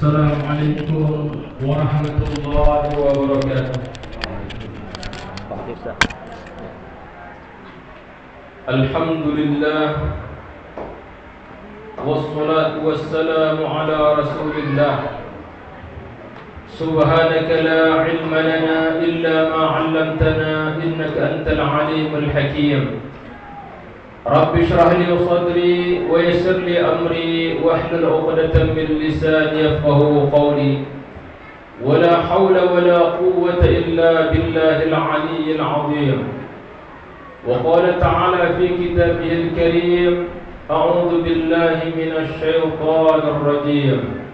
Assalamualaikum warahmatullahi wabarakatuh. Alhamdulillah wassalatu wassalamu ala rasulillah. Subhanaka la ilma lana illa ma 'allamtana innaka antal alimul hakim. Rabbi shrah li sadri wa yassir li amri wahlul 'uqdatam min lisani yafqahu qawli. Wala hawla wala quwwata illa billahil 'aliyyil 'azim. Wa qala ta'ala fi kitabihil karim, a'udzu billahi minasy syaithanir rajim.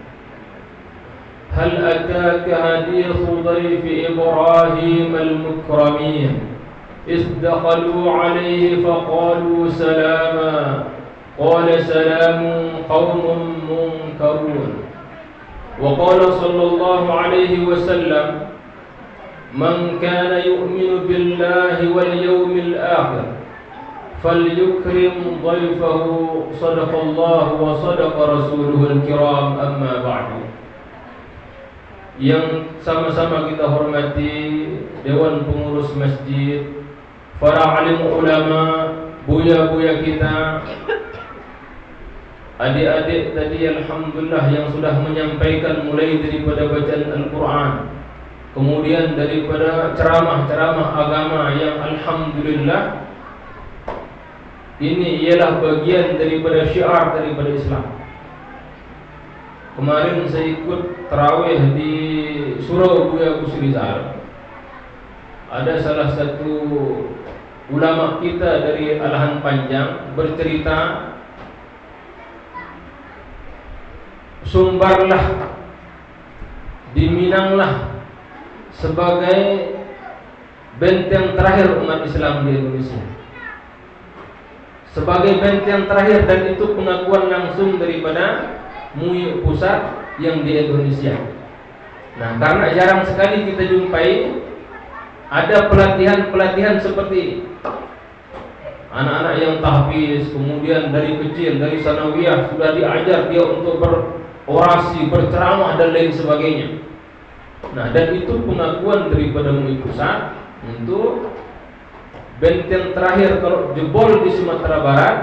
Hal ataka hadithu dhayfi Ibrahim al-mukramin إذ دخلوا عليه فقالوا سلاما قال سلام قوم منكرون. وقال صلى الله عليه وسلم من كان يؤمن بالله واليوم الآخر فليكرم ضيفه صدق الله وصدق رسوله الكرام. أما بعد. Yang sama-sama kita hormati Dewan Pengurus Masjid, para alim ulama, buya-buya kita, adik-adik tadi alhamdulillah yang sudah menyampaikan mulai daripada bacaan Al-Quran, kemudian daripada ceramah-ceramah agama yang alhamdulillah ini ialah bagian daripada syiar daripada Islam. Kemarin saya ikut tarawih di Surau Buya Kusrizal. Ada salah satu ulama kita dari Alahan Panjang bercerita, Sumbarlah, diminanglah sebagai benteng terakhir umat Islam di Indonesia, sebagai benteng terakhir, dan itu pengakuan langsung daripada MUI pusat yang di Indonesia. Nah, karena jarang sekali kita jumpai ada pelatihan-pelatihan seperti anak-anak yang tahfiz, kemudian dari kecil, dari sanawiyah sudah diajar dia untuk berorasi, berceramah dan lain sebagainya. Nah, dan itu pengakuan daripada MUI pusat untuk benteng terakhir. Kalau jebol di Sumatera Barat,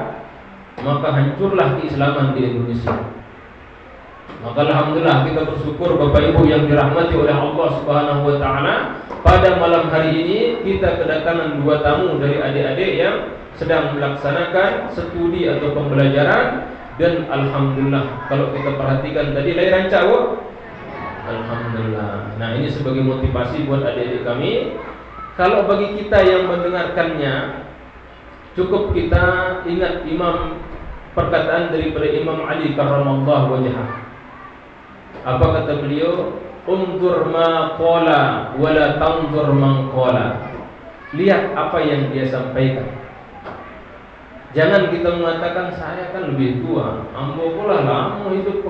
maka hancurlah keislaman di Indonesia. Maka alhamdulillah kita bersyukur Bapak Ibu yang dirahmati oleh Allah Subhanahu wa taala, pada malam hari ini kita kedatangan dua tamu dari adik-adik yang sedang melaksanakan studi atau pembelajaran, dan alhamdulillah kalau kita perhatikan tadi lahiran cawok, alhamdulillah. Nah, ini sebagai motivasi buat adik-adik kami. Kalau bagi kita yang mendengarkannya, cukup kita ingat perkataan daripada Imam Ali karramallahu wajhah. Apa kata beliau? Unzur ma qala wala tanzur man qala. Lihat apa yang dia sampaikan. Jangan kita mengatakan saya kan lebih tua, ambo pula lama hidup,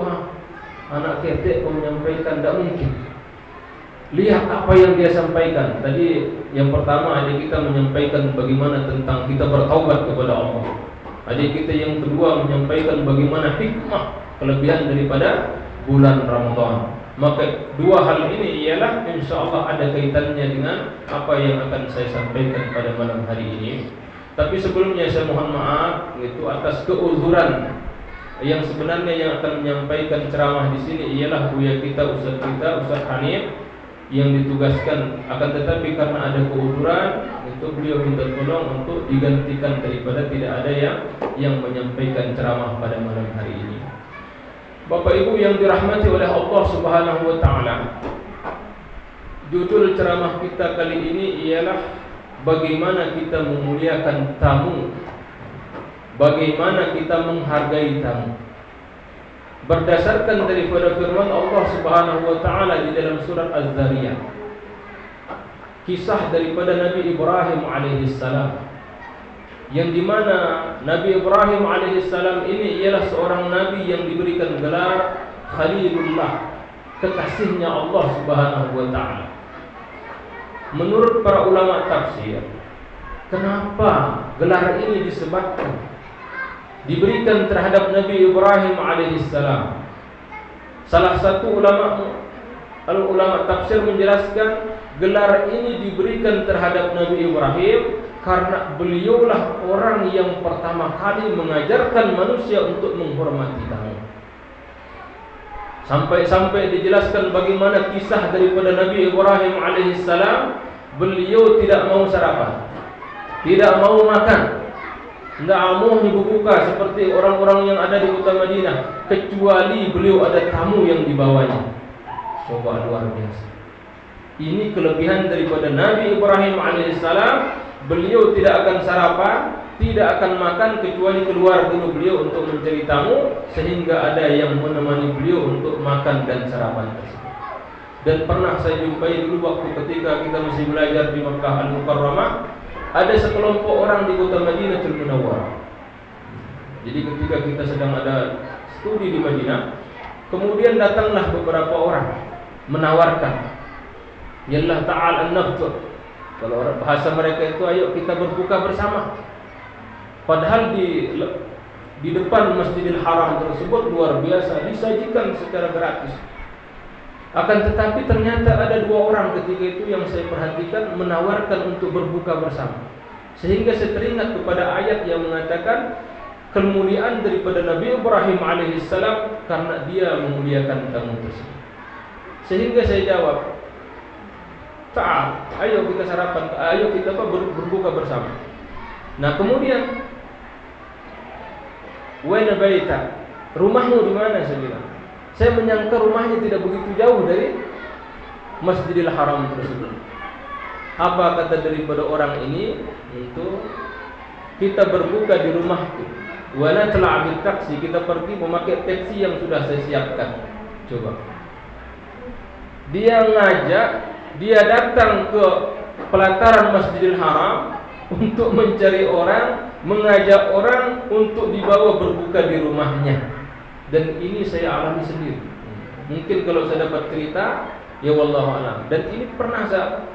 anak ketek kau menyampaikan, tidak mungkin. Lihat apa yang dia sampaikan. Tadi yang pertama adik kita menyampaikan bagaimana tentang kita bertaubat kepada Allah. Adik kita yang kedua menyampaikan bagaimana hikmah kelebihan daripada bulan Ramadan. Maka dua hal ini ialah insyaallah ada kaitannya dengan apa yang akan saya sampaikan pada malam hari ini. Tapi sebelumnya saya mohon maaf itu atas keuzuran. Yang sebenarnya yang akan menyampaikan ceramah di sini ialah buya kita, Ustaz Hanif, yang ditugaskan. Akan tetapi karena ada keuzuran, itu beliau minta tolong untuk digantikan daripada tidak ada yang menyampaikan ceramah pada malam hari ini. Bapak Ibu yang dirahmati oleh Allah Subhanahu wa taala, judul ceramah kita kali ini ialah bagaimana kita memuliakan tamu, bagaimana kita menghargai tamu. Berdasarkan daripada firman Allah Subhanahu wa taala di dalam surat Az-Zariyat, kisah daripada Nabi Ibrahim alaihissalam, yang dimana Nabi Ibrahim alaihissalam ini ialah seorang nabi yang diberikan gelar Khalilullah, kekasihnya Allah Subhanahu wa taala. Menurut para ulama tafsir, kenapa gelar ini diberikan terhadap Nabi Ibrahim alaihissalam? Salah satu ulama tafsir menjelaskan gelar ini diberikan terhadap Nabi Ibrahim karena beliaulah orang yang pertama kali mengajarkan manusia untuk menghormati tamu. Sampai-sampai dijelaskan bagaimana kisah daripada Nabi Ibrahim alaihissalam. Beliau tidak mau sarapan, tidak mau makan, tidak mau berbuka seperti orang-orang yang ada di kota Madinah, kecuali beliau ada tamu yang dibawanya. Coba, luar biasa. Ini kelebihan daripada Nabi Ibrahim alaihissalam. Beliau tidak akan sarapan, tidak akan makan kecuali keluar dulu beliau untuk mencari tamu, sehingga ada yang menemani beliau untuk makan dan sarapan tersebut. Dan pernah saya jumpai dulu waktu ketika kita masih belajar di Makkah Al-Mukarramah, ada sekelompok orang di kota Madinatul Munawwarah. Jadi ketika kita sedang ada studi di Madinah, kemudian datanglah beberapa orang menawarkan, "Yallah ta'al an-naftur." Kalau orang bahasa mereka itu, ayo kita berbuka bersama. Padahal di depan Masjidil Haram tersebut luar biasa disajikan secara gratis. Akan tetapi ternyata ada dua orang ketika itu yang saya perhatikan menawarkan untuk berbuka bersama. Sehingga saya teringat kepada ayat yang mengatakan kemuliaan daripada Nabi Ibrahim alaihissalam karena dia memuliakan tamu tersebut. Sehingga saya jawab, "Ta'al, ayo kita sarapan, ayo kita berbuka bersama." Nah kemudian, "Waina baita?" Rumahmu di mana? Saya bilang. Saya menyangka rumahnya tidak begitu jauh dari Masjidil Haram tersebut. Apa kata daripada orang ini? Itu kita berbuka di rumahku. Wala tala'abil taksi, kita pergi memakai taksi yang sudah saya siapkan. Coba. Dia ngajak, dia datang ke pelataran Masjidil Haram untuk mencari orang, mengajak orang untuk dibawa berbuka di rumahnya. Dan ini saya alami sendiri. Mungkin kalau saya dapat cerita, ya wallahu a'lam. Dan ini pernah saya,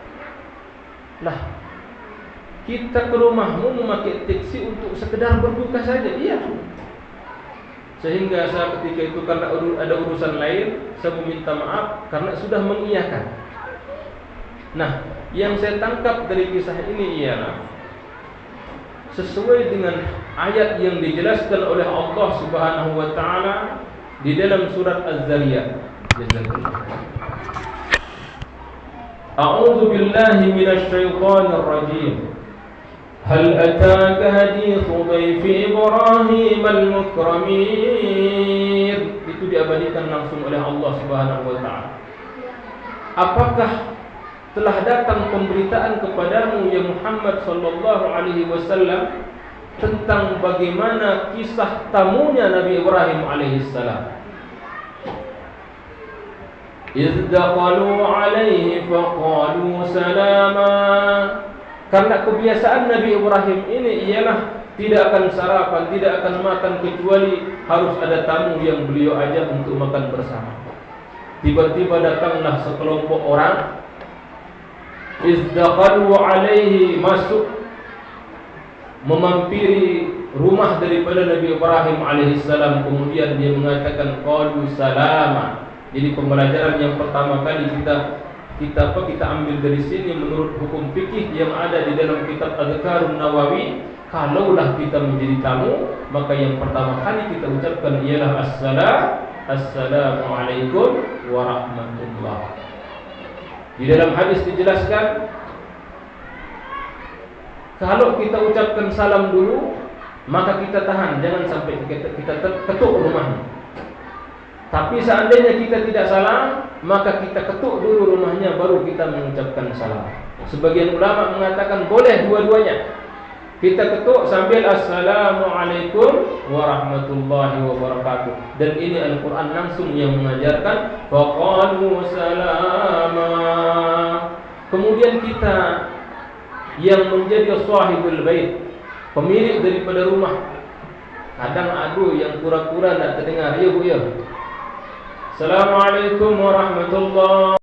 kita ke rumahmu memakai taksi untuk sekedar berbuka saja. Iya. Sehingga saya ketika itu karena ada urusan lain, saya meminta maaf karena sudah mengiyakan. Nah, yang saya tangkap dari kisah ini ialah sesuai dengan ayat yang dijelaskan oleh Allah Subhanahu wa taala di dalam surat Az-Zariyat. A'udzu billahi minasy syaithanir rajim. Hal ataka hadithu dhaifi Ibrahim al-mukramin. Itu diabadikan langsung oleh Allah Subhanahu wa taala. Apakah telah datang pemberitaan kepadamu ya Muhammad sallallahu alaihi wasallam tentang bagaimana kisah tamunya Nabi Ibrahim alaihi salam? Idz daqalu alaihi faqalu salama. Karena kebiasaan Nabi Ibrahim ini ialah tidak akan sarapan, tidak akan makan kecuali harus ada tamu yang beliau ajak untuk makan bersama. Tiba-tiba datanglah sekelompok orang, izdaqalu alaihi, masuk memampiri rumah daripada Nabi Ibrahim alaihissalam. Kemudian dia mengatakan qalu salama. Jadi pembelajaran yang pertama kali kita ambil dari sini menurut hukum fikih yang ada di dalam kitab Adhkarun Nawawi, kalaulah kita menjadi tamu, maka yang pertama kali kita ucapkan ialah Assalamualaikum warahmatullahi. Di dalam hadis dijelaskan, kalau kita ucapkan salam dulu, maka kita tahan, jangan sampai kita ketuk rumahnya. Tapi seandainya kita tidak salam, maka kita ketuk dulu rumahnya, baru kita mengucapkan salam. Sebagian ulama mengatakan boleh dua-duanya. Kita ketuk sambil Assalamualaikum warahmatullahi wabarakatuh. Dan ini Al-Quran langsung yang mengajarkan faqalu salama. Kemudian kita yang menjadi sahibul bait, pemilik daripada rumah, kadang ada yang pura-pura tak terdengar, ya bu ya, Assalamualaikum warahmatullahi